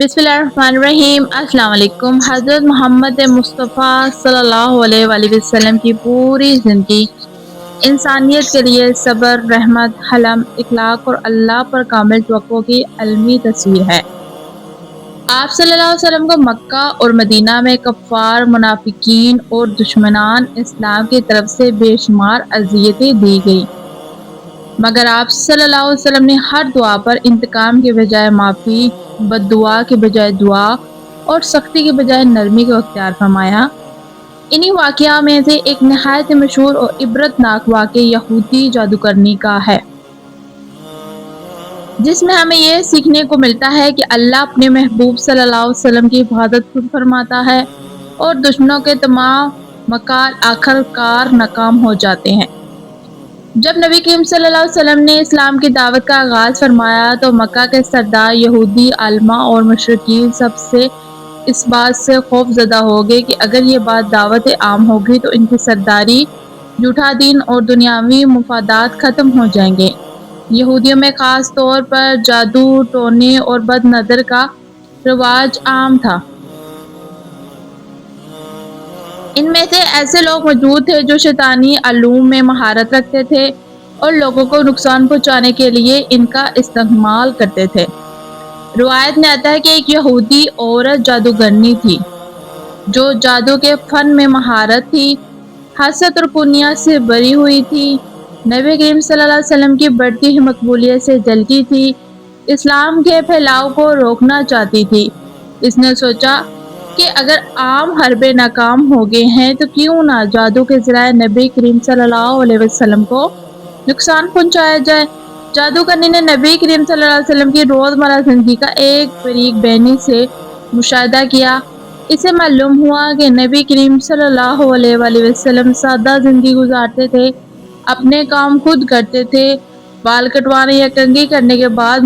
बिस्मिल्लाहिर्रहमानिर्रहीम। अस्सलाम वालेकुम। हज़रत मोहम्मद मुस्तफ़ा सल्लल्लाहु अलैहि वसल्लम की पूरी ज़िंदगी इंसानियत के लिए सब्र, रहमत, हलम, इखलाक और अल्लाह पर कामिल तवक्कुल की अलमी तस्वीर है। आप सल्लल्लाहु अलैहि वसल्लम को मक्का और मदीना में कफ़ार, मुनाफिकीन और दुश्मनान इस्लाम की तरफ से बेशुमार अज़ियतें दी गई, मगर आप सल्लल्लाहु अलैहि वसल्लम ने हर दुआ पर इंतकाम के बजाय माफ़ी, बद्दुआ के बजाय दुआ और सख्ती के बजाय नरमी को अख्तियार फरमाया। इन्हीं वाक़या में से एक नहायत मशहूर और इबरतनाक वाक़या यहूदी जादूगरनी का है, जिसमें हमें यह सीखने को मिलता है कि अल्लाह अपने महबूब सल्लल्लाहु अलैहि वसल्लम की हिफाजत खुद फरमाता है और दुश्मनों के तमाम मकार आखिरकार नाकाम हो जाते हैं। जब नबी करीम सल्लल्लाहु अलैहि वसल्लम ने इस्लाम की दावत का आगाज़ फरमाया तो मक्का के सरदार, यहूदी, आलमा और मुशरिकीन सबसे इस बात से खौफज़दा हो गए कि अगर ये बात दावत आम होगी तो इनकी सरदारी, झूठा दीन और दुनियावी मुफादात ख़त्म हो जाएंगे। यहूदियों में ख़ास तौर पर जादू, टोने और बदनज़र का रिवाज आम था। इनमें से ऐसे लोग मौजूद थे जो शैतानी अलूम में महारत रखते थे और लोगों को नुकसान पहुंचाने के लिए इनका इस्तेमाल करते थे। रिवायत में आता है कि एक यहूदी औरत जादूगरनी थी जो जादू के फन में महारत थी, हसद और कुनिया से बरी हुई थी, नबी करीम सल्लल्लाहु अलैहि वसल्लम की बढ़ती हुई मकबूलियत से जलती थी, इस्लाम के फैलाव को रोकना चाहती थी। इसने सोचा कि अगर आम हरबे नाकाम हो गए हैं तो क्यों ना जादू के ज़रिए नबी करीम सल्लल्लाहु अलैहि वसल्लम को नुकसान पहुंचाया जाए। जादूगरनी ने नबी करीम सल्लल्लाहु अलैहि वसल्लम की रोज़मर्रा ज़िंदगी का एक बारीक बेनी से मुशाहिदा किया। इसे मालूम हुआ कि नबी करीम सल्लल्लाहु अलैहि वसल्लम सादा ज़िंदगी गुजारते थे, अपने काम खुद करते थे, बाल कटवाने या कंघी करने के बाद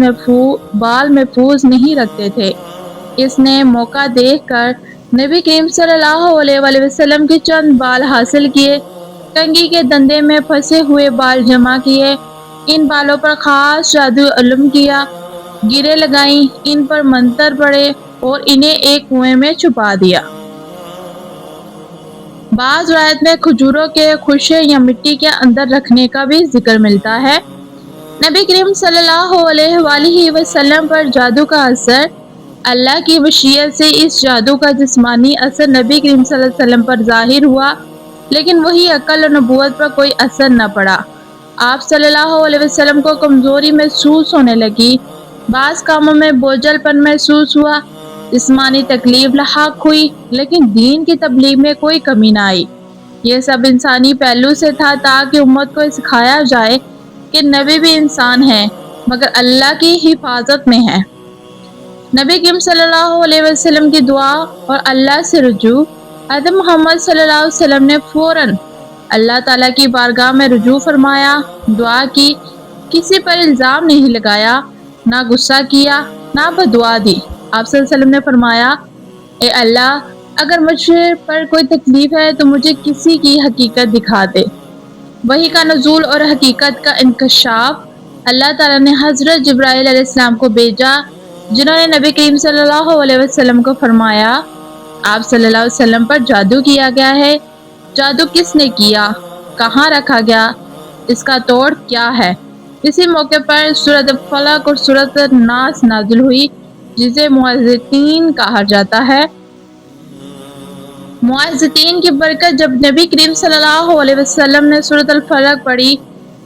बाल महफूज नहीं रखते थे। इसने मौका देखकर नबी करीम सल्लल्लाहु अलैहि वसल्लम के चंद बाल हासिल किए, कंघी के धंधे में फंसे हुए बाल जमा किए, इन बालों पर खास जादू अलम किया, गिरे लगाई, इन पर मंत्र पढ़े और इन्हें एक कुएं में छुपा दिया। बाज़ रिवायत में खजूरों के खुशे या मिट्टी के अंदर रखने का भी जिक्र मिलता है। नबी करीम सल्लल्लाहु अलैहि वसल्लम पर जादू का असर। अल्लाह की वसीयत से इस जादू का जिस्मानी असर नबी करीम सल्लल्लाहु अलैहि वसल्लम पर ज़ाहिर हुआ, लेकिन वही अकल और नबूवत पर कोई असर न पड़ा। आप सल्लल्लाहु अलैहि वसल्लम को कमज़ोरी महसूस होने लगी, बाज़ कामों में बोझलपन महसूस हुआ, जिस्मानी तकलीफ लाहक हुई, लेकिन दीन की तबलीग में कोई कमी न आई। यह सब इंसानी पहलू से था ताकि उम्मत को सिखाया जाए कि नबी भी इंसान हैं मगर अल्लाह की हिफाजत में है। नबी करीम सल्लल्लाहु अलैहि वसल्लम की दुआ और अल्लाह से रुजू। हज़रत मोहम्मद सल्लल्लाहु अलैहि वसल्लम ने फ़ौरन अल्लाह ताला की बारगाह में रुजू फरमाया, दुआ की, किसी पर इल्ज़ाम नहीं लगाया, ना गुस्सा किया, ना बदुआ दी। आप सल्लल्लाहु अलैहि वसल्लम ने फरमाया, ए अल्लाह, अगर मुझ पर कोई तकलीफ़ है तो मुझे किसी की हकीकत दिखा दे। वही का नुज़ूल और हकीकत का इंकशाफ। अल्लाह ताला ने हज़रत जिब्राईल अलैहिस्सलाम को भेजा, जिन्होंने नबी करीम सल्लल्लाहु अलैहि वसल्लम को फरमाया, आप सल्लल्लाहु अलैहि वसल्लम पर जादू किया गया है। जादू किसने किया, कहाँ रखा गया, इसका तोड़ क्या है। इसी मौके पर सूरत फलक और सूरत नास नाज़िल हुई, जिसे मुअज़्ज़ितीन कहा जाता है। मुअज़्ज़ितीन की बरकत। जब नबी करीम सल्लल्लाहु अलैहि वसल्लम ने सूरत अल फलक पढ़ी,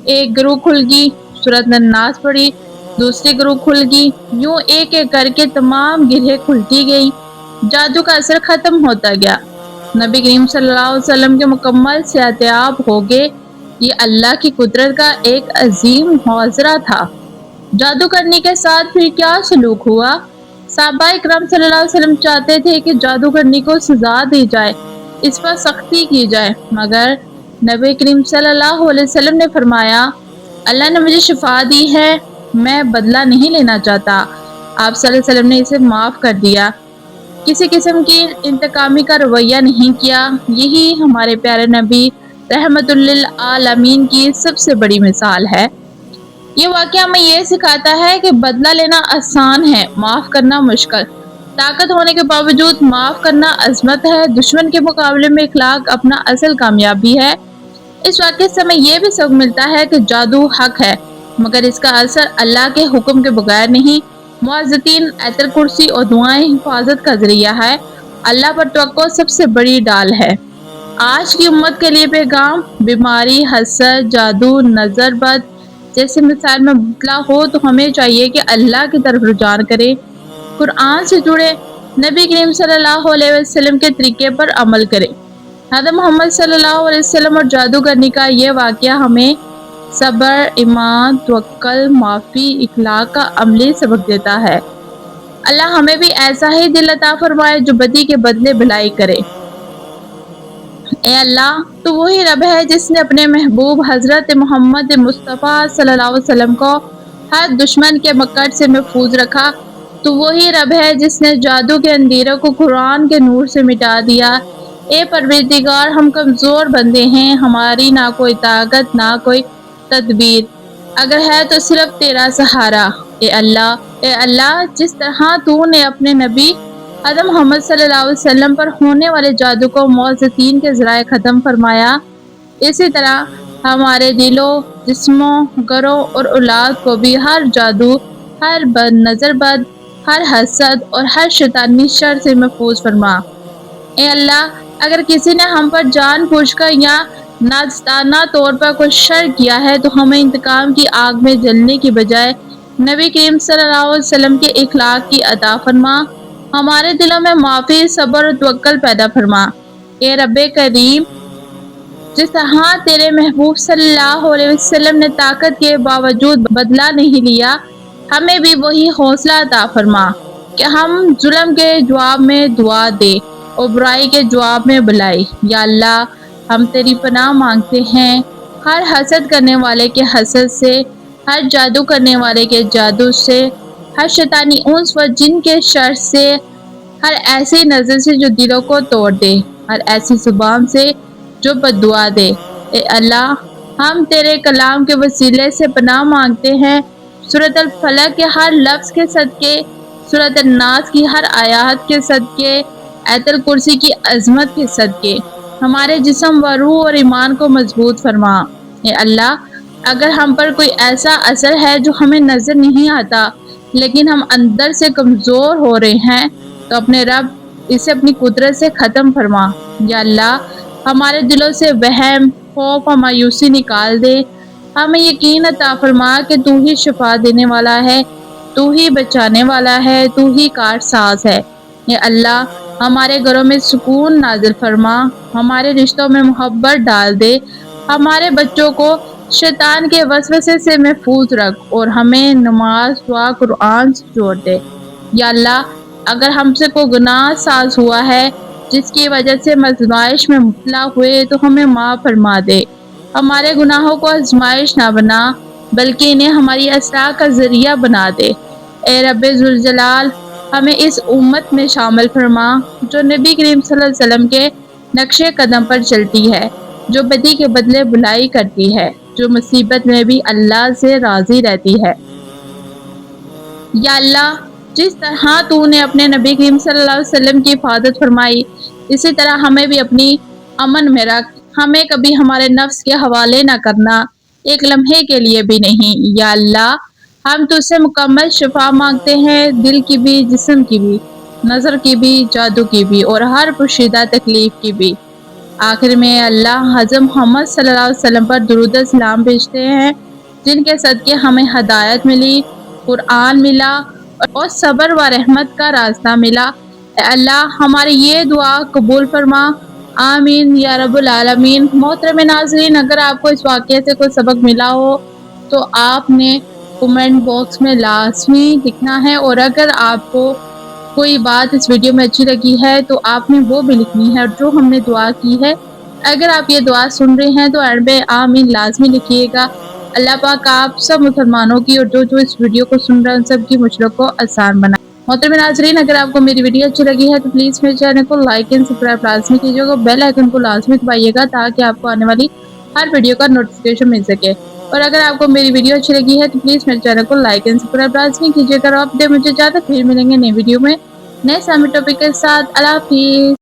एक ग्रुह खुल गई, सूरत नास पढ़ी, दूसरी ग्रुह खुल गई, यूं एक एक करके तमाम गिरहें खुलती गई, जादू का असर ख़त्म होता गया। नबी करीम सल्लल्लाहु अलैहि वसल्लम के मुकम्मल सेहतियाब हो गए। ये अल्लाह की कुदरत का एक अजीम मुआज़रा था। जादू करने के साथ फिर क्या सलूक हुआ। सहाबा इकराम सल्लल्लाहु अलैहि वसल्लम चाहते थे कि जादूगरनी को सज़ा दी जाए, इस पर सख्ती की जाए, मगर नबी करीम सल्लल्लाहु अलैहि वसल्लम ने फरमाया, अल्लाह ने मुझे शिफा दी है, मैं बदला नहीं लेना चाहता। आप सल्लल्लाहु अलैहि वसल्लम ने इसे माफ़ कर दिया, किसी किस्म की इंतकामी का रवैया नहीं किया। यही हमारे प्यारे नबी रहमतुल लिल आलमीन की सबसे बड़ी मिसाल है। ये वाक़या हमें ये सिखाता है कि बदला लेना आसान है, माफ़ करना मुश्किल। طاقت ہونے کے باوجود معاف کرنا عظمت ہے، دشمن کے مقابلے میں اخلاق اپنا اصل کامیابی ہے۔ اس واقعے سے ہمیں یہ بھی سبق ملتا ہے کہ جادو حق ہے، مگر اس کا اثر اللہ کے حکم کے بغیر نہیں۔ معززین، آیت الکرسی اور دعائیں حفاظت کا ذریعہ ہے۔ اللہ پر توکل سب سے بڑی ڈال ہے۔ آج کی امت کے لیے پیغام: بیماری، حسد، جادو، نظر بد جیسے مسائل میں مبتلا ہو تو ہمیں چاہیے کہ اللہ کی طرف رجوع کریں، قرآن سے جڑے، نبی کریم صلی اللہ علیہ وسلم کے طریقے پر عمل کریں۔ حضرت محمد صلی اللہ علیہ وسلم اور جادوگرنی کا یہ واقعہ ہمیں صبر، ایمان، توکل، معافی، اخلاق کا عملی سبق دیتا ہے۔ اللہ ہمیں بھی ایسا ہی دل عطا فرمائے جو بدی کے بدلے بھلائی کرے۔ اے اللہ، تو وہی رب ہے جس نے اپنے محبوب حضرت محمد مصطفیٰ صلی اللہ علیہ وسلم کو ہر دشمن کے مکر سے محفوظ رکھا۔ تو وہی رب ہے جس نے جادو کے اندھیروں کو قرآن کے نور سے مٹا دیا۔ اے پروردگار، ہم کمزور بندے ہیں، ہماری نہ کوئی طاقت نہ کوئی تدبیر، اگر ہے تو صرف تیرا سہارا۔ اے اللہ، جس طرح تو نے اپنے نبی حضرت محمد صلی اللہ علیہ وسلم پر ہونے والے جادو کو معززین کے ذرائع ختم فرمایا، اسی طرح ہمارے دلوں، جسموں، گھروں اور اولاد کو بھی ہر جادو، ہر بد نظر بد، ہر حسد اور ہر شیطانی شر سے محفوظ فرما۔ اے اللہ، اگر کسی نے ہم پر جان بوجھ کر یا ناجستانہ طور پر کوئی شر کیا ہے تو ہمیں انتقام کی آگ میں جلنے کی بجائے نبی کریم صلی اللہ علیہ وسلم کے اخلاق کی عطا فرما۔ ہمارے دلوں میں معافی، صبر اور توکل پیدا فرما۔ اے رب کریم، جس طرح تیرے محبوب صلی اللہ علیہ وسلم نے طاقت کے باوجود بدلہ نہیں لیا، ہمیں بھی وہی حوصلہ عطا فرما کہ ہم ظلم کے جواب میں دعا دے اور برائی کے جواب میں بھلائی۔ یا اللہ، ہم تیری پناہ مانگتے ہیں ہر حسد کرنے والے کے حسد سے، ہر جادو کرنے والے کے جادو سے، ہر شیطانی انس و جن کے شر سے، ہر ایسی نظر سے جو دلوں کو توڑ دے، ہر ایسی زبان سے جو بد دعا دے۔ اے اللہ، ہم تیرے کلام کے وسیلے سے پناہ مانگتے ہیں سورۃ الفلق کے ہر لفظ کے صدقے، سورۃ الناس کی ہر آیات کے صدقے، آیت الکرسی کی عظمت کے صدقے ہمارے جسم و روح اور ایمان کو مضبوط فرما۔ اے اللہ، اگر ہم پر کوئی ایسا اثر ہے جو ہمیں نظر نہیں آتا لیکن ہم اندر سے کمزور ہو رہے ہیں تو اپنے رب اسے اپنی قدرت سے ختم فرما۔ یا اللہ، ہمارے دلوں سے وہم، خوف اور مایوسی نکال دے، ہمیں یقین عطا فرما کہ تو ہی شفا دینے والا ہے، تو ہی بچانے والا ہے، تو ہی کار ساز ہے۔ اے اللہ، ہمارے گھروں میں سکون نازل فرما، ہمارے رشتوں میں محبت ڈال دے، ہمارے بچوں کو شیطان کے وسوسے سے محفوظ رکھ اور ہمیں نماز، دعا، قرآن سے جوڑ دے۔ یا اللہ، اگر ہم سے کوئی گناہ ساز ہوا ہے جس کی وجہ سے ہم آزمائش میں مبتلا ہوئے تو ہمیں معاف فرما دے۔ ہمارے گناہوں کو آزمائش نہ بنا بلکہ انہیں ہماری اصلاح کا ذریعہ بنا دے۔ اے رب ذوالجلال، ہمیں اس امت میں شامل فرما جو نبی کریم صلی اللہ علیہ وسلم کے نقش قدم پر چلتی ہے، جو بدی کے بدلے بھلائی کرتی ہے، جو مصیبت میں بھی اللہ سے راضی رہتی ہے۔ یا اللہ، جس طرح تو نے اپنے نبی کریم صلی اللہ علیہ وسلم کی حفاظت فرمائی، اسی طرح ہمیں بھی اپنی امن میں رکھ، ہمیں کبھی ہمارے نفس کے حوالے نہ کرنا، ایک لمحے کے لیے بھی نہیں۔ یا اللہ، ہم تجھ سے مکمل شفا مانگتے ہیں، دل کی بھی، جسم کی بھی، نظر کی بھی، جادو کی بھی اور ہر پوشیدہ تکلیف کی بھی۔ آخر میں اللہ حضرت محمد صلی اللہ علیہ وسلم پر درود و سلام بھیجتے ہیں جن کے صدقے ہمیں ہدایت ملی، قرآن ملا اور صبر و رحمت کا راستہ ملا۔ اے اللہ، ہماری یہ دعا قبول فرما، آمین یا رب العالمین۔ محترم ناظرین، اگر آپ کو اس واقعے سے کوئی سبق ملا ہو تو آپ نے کمنٹ باکس میں لازمی لکھنا ہے، اور اگر آپ کو کوئی بات اس ویڈیو میں اچھی لگی ہے تو آپ نے وہ بھی لکھنی ہے، اور جو ہم نے دعا کی ہے اگر آپ یہ دعا سن رہے ہیں تو اینڈ پہ آمین لازمی لکھیے گا۔ اللہ پاک آپ سب مسلمانوں کی اور جو اس ویڈیو کو سن رہے ہیں ان سب کی مشکلوں کو آسان بنائے۔ محترم ناظرین، اگر آپ کو میری ویڈیو اچھی لگی ہے تو پلیز میرے چینل کو لائک اینڈ سبسکرائب لازمی کیجیے گا، بیل آئیکن کو لازمی دبائیے گا تاکہ آپ کو آنے والی ہر ویڈیو کا نوٹیفیکیشن مل سکے۔ اور اگر آپ کو میری ویڈیو اچھی لگی ہے تو پلیز میرے چینل کو لائک اینڈ سبسکرائب لازمی کیجیے گا۔ اور آپ مجھے زیادہ پھر ملیں گے نئی ویڈیو میں۔ نئے سامع ٹاپک کے ساتھ۔ اللہ حافظ۔